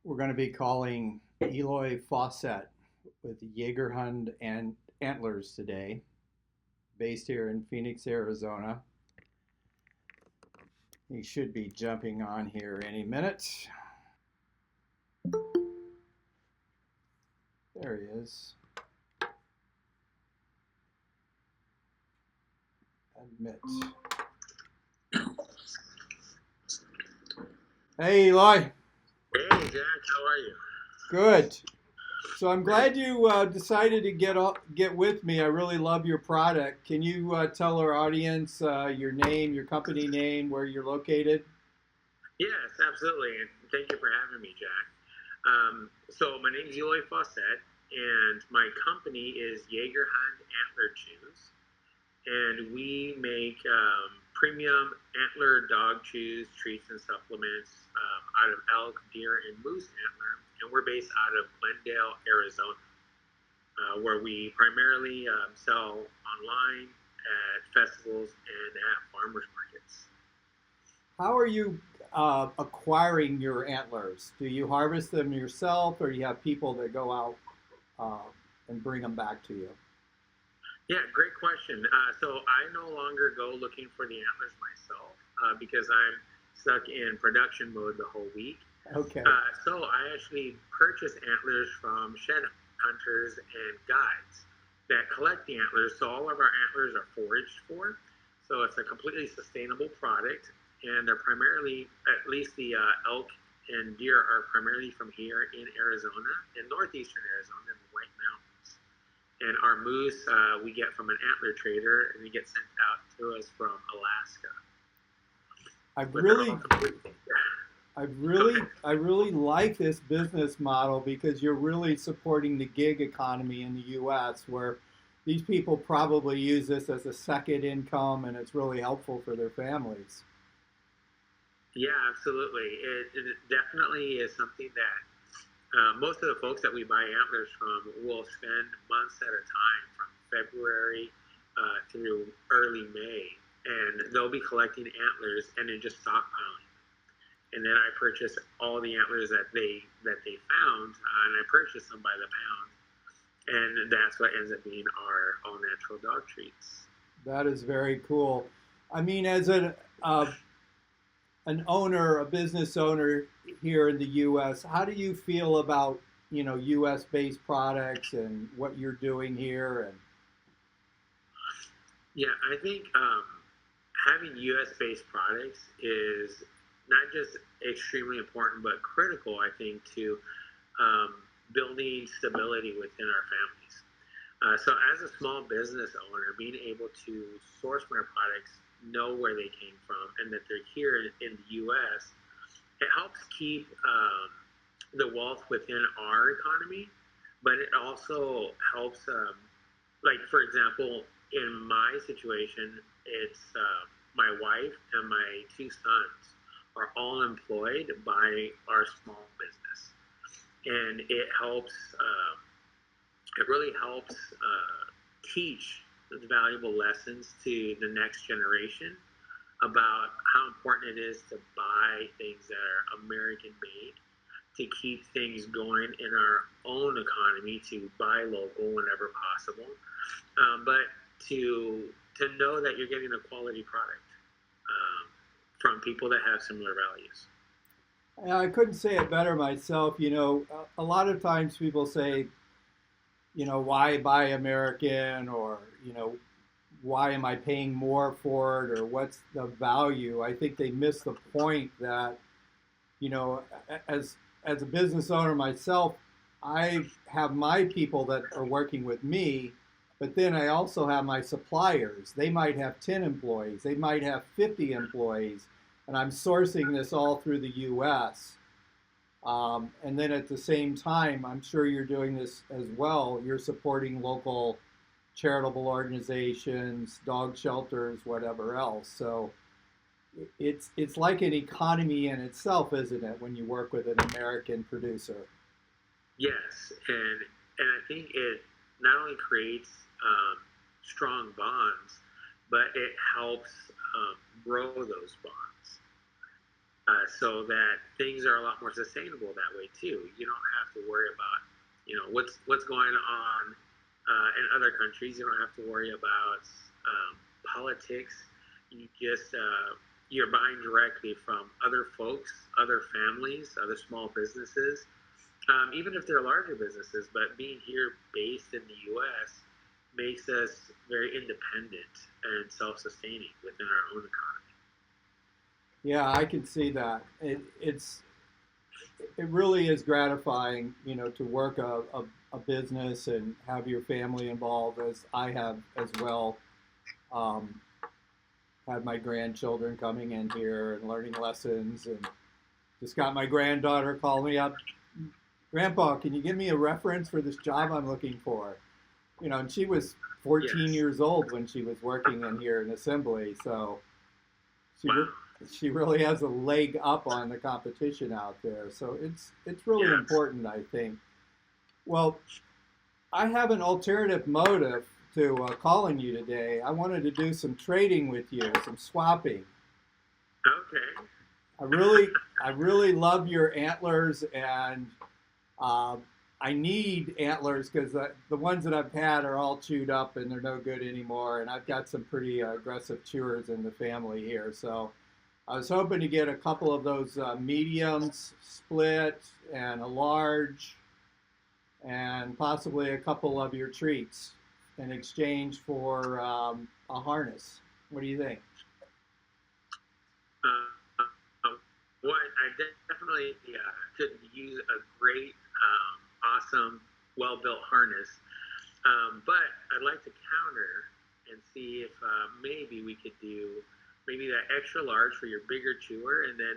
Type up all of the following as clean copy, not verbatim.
We're going to be calling Eloy Fausette with Jagerhund and Antlers today, based here in Phoenix, Arizona. He should be jumping on here any minute. There he is. Admit. Hey, Eloy. Hey Jack, how are you? Good. So I'm Great. glad you decided to get with me. I really love your product. Can you tell our audience your name, your company name, where you're located? Yes, absolutely. And thank you for having me, Jack. So my name is Eloy Fausette, and my company is Jagerhund Antler Chews, and we make premium antler dog chews, treats, and supplements out of elk, deer, and moose antler, and we're based out of Glendale, Arizona, where we primarily sell online at festivals and at farmers markets. How are you acquiring your antlers? Do you harvest them yourself, or do you have people that go out uh, and bring them back to you? Yeah, great question. So I no longer go looking for the antlers myself because I'm stuck in production mode the whole week. Okay. So I actually purchase antlers from shed hunters and guides that collect the antlers. So all of our antlers are foraged for. So it's a completely sustainable product, and they're primarily, at least the elk and deer are primarily from here in Arizona, in northeastern Arizona, in the White Mountains. And our moose we get from an antler trader, and they get sent out to us from Alaska. I've But they're all really, completely. I Go really, ahead. I really like this business model because you're really supporting the gig economy in the U.S., where these people probably use this as a second income, and it's really helpful for their families. Yeah, absolutely. It definitely is something that most of the folks that we buy antlers from will spend months at a time from February through early May, and they'll be collecting antlers and then just stockpiling. And then I purchase all the antlers that they found, and I purchase them by the pound, and that's what ends up being our all natural dog treats. That is very cool. I mean, as an owner, a business owner here in the U.S., how do you feel about U.S. based products and what you're doing here? And Yeah, I think having U.S. based products is not just extremely important, but critical, I think, to um, building stability within our families. So, as a small business owner, being able to source my products, know where they came from, and that they're here in the U.S., it helps keep the wealth within our economy, but it also helps, like, for example, in my situation, it's my wife and my two sons are all employed by our small business. And it really helps teach the valuable lessons to the next generation about how important it is to buy things that are American made, to keep things going in our own economy, to buy local whenever possible, but to know that you're getting a quality product from people that have similar values. I couldn't say it better myself. A lot of times people say, why buy American, or why am I paying more for it, or what's the value? I think they miss the point that you know, as a business owner myself, I have my people that are working with me, but then I also have my suppliers. They might have 10 employees, they might have 50 employees, and I'm sourcing this all through the US. And then at the same time, I'm sure you're doing this as well. You're supporting local charitable organizations, dog shelters, whatever else. So it's like an economy in itself, isn't it, when you work with an American producer? Yes, and I think it not only creates strong bonds, but it helps grow those bonds. so that things are a lot more sustainable that way too. You don't have to worry about, what's going on in other countries. You don't have to worry about politics. You just you're buying directly from other folks, other families, other small businesses, even if they're larger businesses. But being here based in the U.S. makes us very independent and self-sustaining within our own economy. Yeah, I can see that. It really is gratifying, to work a business and have your family involved, as I have as well. Um, had my grandchildren coming in here and learning lessons, and just got my granddaughter calling me up, Grandpa, can you give me a reference for this job I'm looking for? And she was 14 Yes. years old when she was working in here in assembly, so she Wow. she really has a leg up on the competition out there. So it's really Yes. important, I think. Well, I have an alternative motive to calling you today. I wanted to do some trading with you, some swapping. Okay. I really, I really love your antlers, and uh, I need antlers because the ones that I've had are all chewed up and they're no good anymore. And I've got some pretty aggressive chewers in the family here, so I was hoping to get a couple of those mediums split and a large, and possibly a couple of your treats in exchange for a harness. What do you think? Uh, what I definitely could use a great, awesome, well-built harness. But I'd like to counter and see if maybe we could do maybe that extra large for your bigger chewer, and then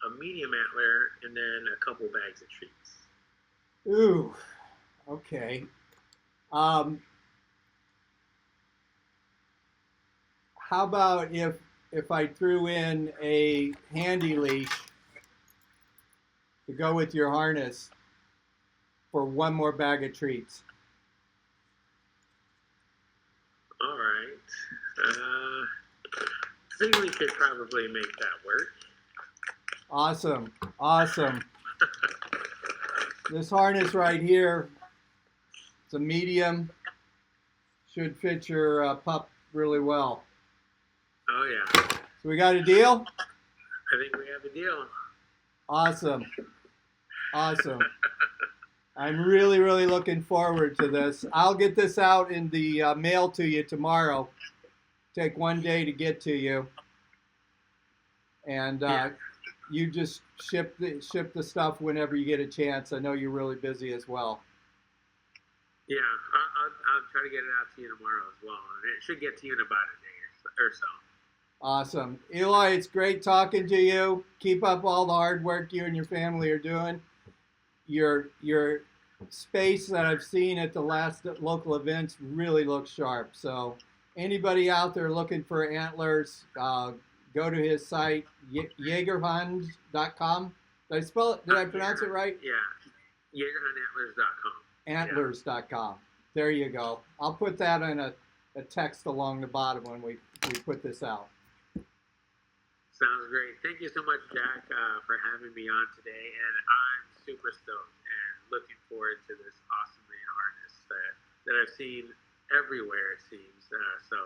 a medium antler, and then a couple bags of treats. Ooh, okay. Um, how about if I threw in a handy leash to go with your harness for one more bag of treats? All right. I think we could probably make that work. Awesome, awesome. This harness right here, it's a medium, should fit your pup really well. Oh yeah. So we got a deal? I think we have a deal. Awesome, awesome. I'm really, really looking forward to this. I'll get this out in the mail to you tomorrow. Take one day to get to you, and Yeah. you just ship the stuff whenever you get a chance. I know you're really busy as well. Yeah, I'll try to get it out to you tomorrow as well, and it should get to you in about a day or so. Awesome, Eloy. It's great talking to you. Keep up all the hard work you and your family are doing. Your space that I've seen at the last local events really looks sharp. So anybody out there looking for antlers, go to his site, Jagerhund.com. Did I spell it? Did I pronounce it right? Yeah, Jagerhundantlers.com. Antlers.com. There you go. I'll put that in a text along the bottom when we put this out. Sounds great. Thank you so much, Jack, for having me on today. And I'm super stoked and looking forward to this awesome main harness that I've seen everywhere, it seems. So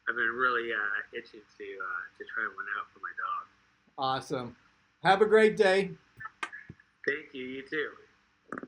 I've been really itching to try one out for my dog. Awesome. Have a great day. Thank you. You too.